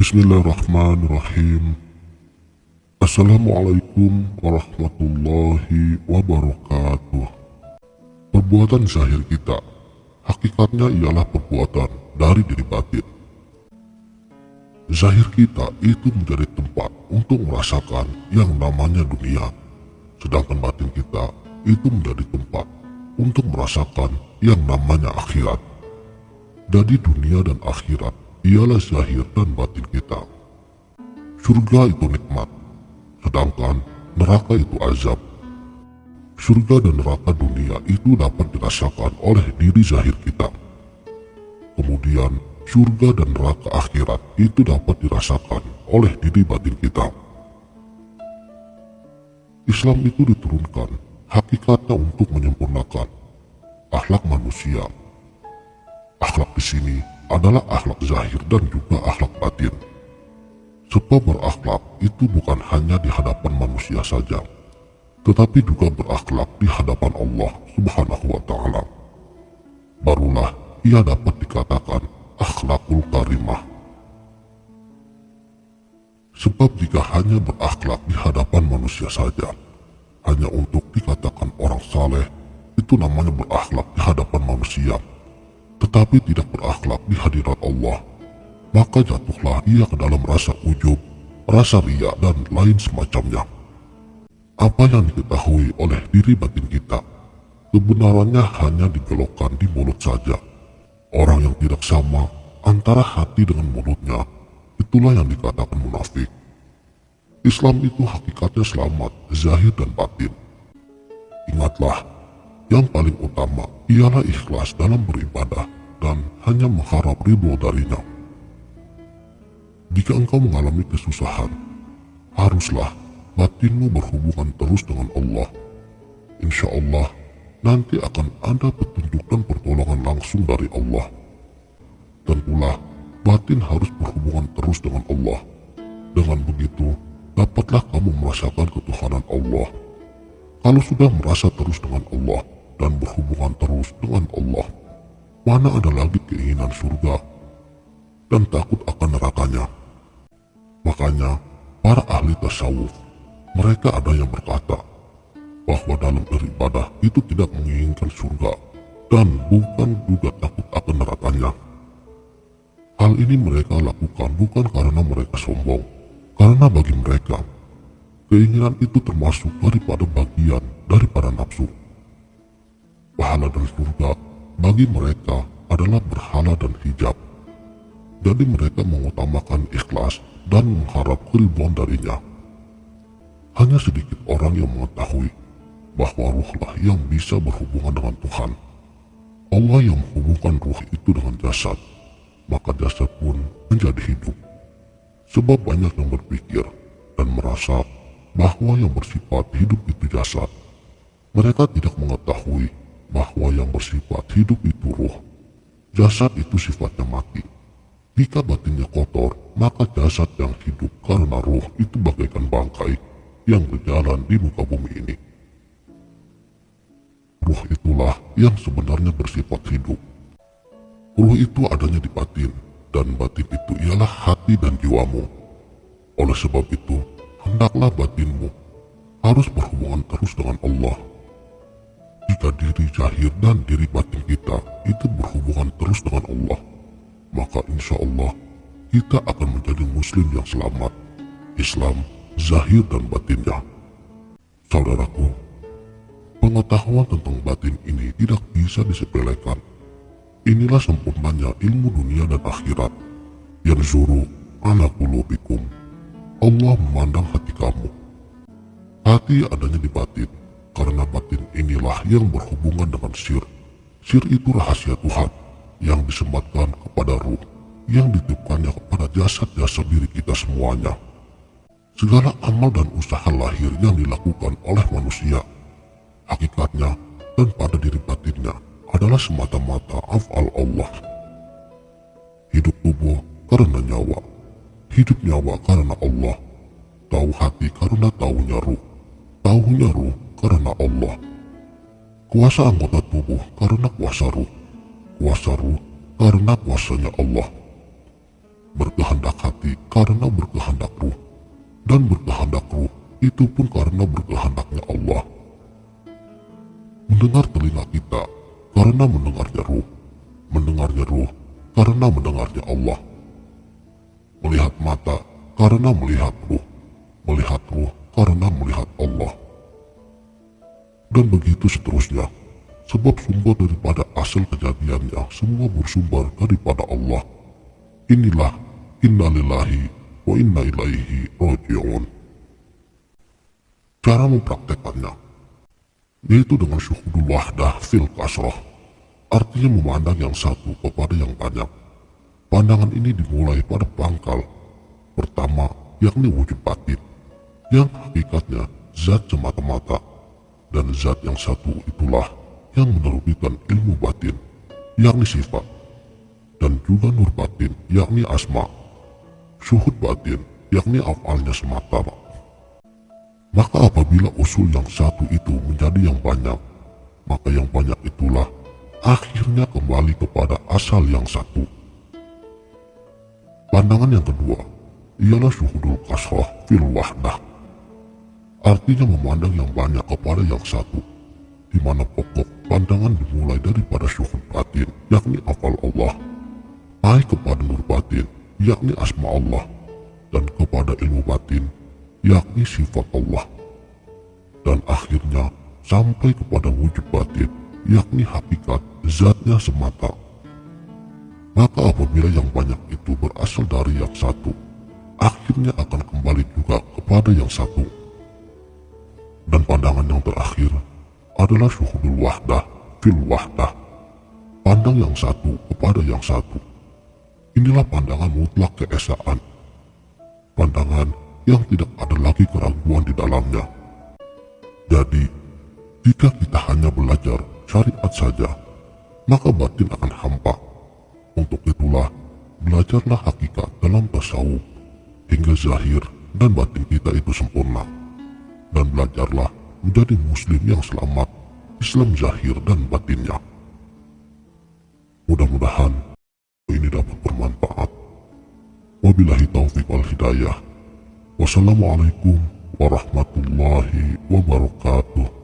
Bismillahirrahmanirrahim. Assalamualaikum warahmatullahi wabarakatuh. Perbuatan zahir kita, hakikatnya ialah perbuatan dari diri batin. Zahir kita itu menjadi tempat untuk merasakan yang namanya dunia, sedangkan batin kita itu menjadi tempat untuk merasakan yang namanya akhirat. Jadi dunia dan akhirat ialah zahir dan batin kita. Surga itu nikmat, sedangkan neraka itu azab. Surga dan neraka dunia itu dapat dirasakan oleh diri zahir kita. Kemudian surga dan neraka akhirat itu dapat dirasakan oleh diri batin kita. Islam itu diturunkan hakikatnya untuk menyempurnakan akhlak manusia. Akhlak di sini adalah akhlak zahir dan juga akhlak batin. Sebab berakhlak itu bukan hanya di hadapan manusia saja, tetapi juga berakhlak di hadapan Allah Subhanahu wa Ta'ala. Barulah ia dapat dikatakan akhlakul karimah. Sebab jika hanya berakhlak di hadapan manusia saja, hanya untuk dikatakan orang saleh, itu namanya berakhlak di hadapan manusia, tetapi tidak berakhlak di hadirat Allah, maka jatuhlah ia ke dalam rasa ujub, rasa riya dan lain semacamnya. Apa yang diketahui oleh diri batin kita, kebenarannya hanya digelokkan di mulut saja. Orang yang tidak sama antara hati dengan mulutnya, itulah yang dikatakan munafik. Islam itu hakikatnya selamat, zahir dan batin. Ingatlah, yang paling utama ialah ikhlas dalam beribadah dan hanya mengharap ridho darinya. Jika engkau mengalami kesusahan, haruslah batinmu berhubungan terus dengan Allah. Insya Allah, nanti akan ada petunjuk dan pertolongan langsung dari Allah. Dan pula, batin harus berhubungan terus dengan Allah. Dengan begitu, dapatlah kamu merasakan ketuhanan Allah. Kalau sudah merasa terus dengan Allah dan berhubungan terus dengan Allah, mana ada lagi keinginan surga dan takut akan nerakanya. Makanya, para ahli tasawuf, mereka ada yang berkata bahwa dalam beribadah itu tidak menginginkan surga dan bukan juga takut akan nerakanya. Hal ini mereka lakukan bukan karena mereka sombong, karena bagi mereka, keinginan itu termasuk daripada bagian daripada nafsu. Pahala dan surga bagi mereka adalah berhala dan hijab. Jadi mereka mengutamakan ikhlas dan mengharap keridhaan darinya. Hanya sedikit orang yang mengetahui bahwa ruhlah yang bisa berhubungan dengan Tuhan. Allah yang menghubungkan ruh itu dengan jasad, maka jasad pun menjadi hidup. Sebab banyak yang berpikir dan merasa bahwa yang bersifat hidup itu jasad. Mereka tidak mengetahui bahwa yang bersifat hidup itu ruh. Jasad itu sifatnya mati. Jika batinnya kotor, maka jasad yang hidup karena ruh itu bagaikan bangkai yang berjalan di muka bumi ini. Ruh itulah yang sebenarnya bersifat hidup. Ruh itu adanya di batin, dan batin itu ialah hati dan jiwamu. Oleh sebab itu, hendaklah batinmu harus berhubungan terus dengan Allah. Jika diri zahir dan diri batin kita itu berhubungan terus dengan Allah, maka insya Allah kita akan menjadi muslim yang selamat, Islam, zahir dan batinnya. Saudaraku, pengetahuan tentang batin ini tidak bisa disepelekan. Inilah sempurnanya ilmu dunia dan akhirat. Yanzuru ala qulubikum. Allah memandang hati kamu. Hati adanya di batin, karena batin inilah yang berhubungan dengan sir. Sir itu rahasia Tuhan yang disematkan kepada ruh, yang dititipkannya kepada jasad-jasad diri kita semuanya. Segala amal dan usaha lahir yang dilakukan oleh manusia, hakikatnya dan pada diri batinnya adalah semata-mata af'al Allah. Hidup tubuh karena nyawa, hidup nyawa karena Allah, tahu hati karena tahunya ruh, tahunya ruh karena Allah. Kuasa anggota tubuh karena kuasa ruh karena kuasanya Allah. berkehendak hati karena berkehendak ruh, dan berkehendak ruh itu pun karena berkehendaknya Allah. Mendengar telinga kita karena mendengarnya ruh karena mendengarnya Allah. Melihat mata karena melihat ruh karena melihat Allah. Dan begitu seterusnya, sebab sumber daripada asal kejadiannya semua bersumber daripada Allah. Inilah inna lillahi wa inna ilaihi raji'un. Cara mempraktekannya, yaitu dengan syuhudul wahdah fil kasrah, artinya memandang yang satu kepada yang banyak. Pandangan ini dimulai pada pangkal pertama, yakni wujud batin, yang hakikatnya zat semata-mata, dan zat yang satu itulah yang menerbitkan ilmu batin, yakni sifat, dan juga nur batin, yakni asma, syuhud batin, yakni afalnya semata. Maka apabila usul yang satu itu menjadi yang banyak, maka yang banyak itulah akhirnya kembali kepada asal yang satu. Pandangan yang kedua ialah syuhudul kasrah fil wahdah, artinya memandang yang banyak kepada yang satu, di mana pokok pandangan dimulai daripada syuhud batin, yakni afal Allah, naik kepada nur batin, yakni asma Allah, dan kepada ilmu batin, yakni sifat Allah, dan akhirnya sampai kepada wujud batin, yakni hakikat zatnya semata. Maka apabila yang banyak itu berasal dari yang satu, akhirnya akan kembali juga kepada yang satu. Dan pandangan yang terakhir adalah syuhudul wahdah fil wahdah, pandang yang satu kepada yang satu. Inilah pandangan mutlak keesaan, pandangan yang tidak ada lagi keraguan di dalamnya. Jadi, jika kita hanya belajar syariat saja, maka batin akan hampa. Untuk itulah, belajarlah hakikat dalam tasawuf, hingga zahir dan batin kita itu sempurna. Dan belajarlah menjadi muslim yang selamat, Islam zahir dan batinnya. Mudah-mudahan ini dapat bermanfaat. Wabillahi taufiq wal hidayah. Wassalamualaikum warahmatullahi wabarakatuh.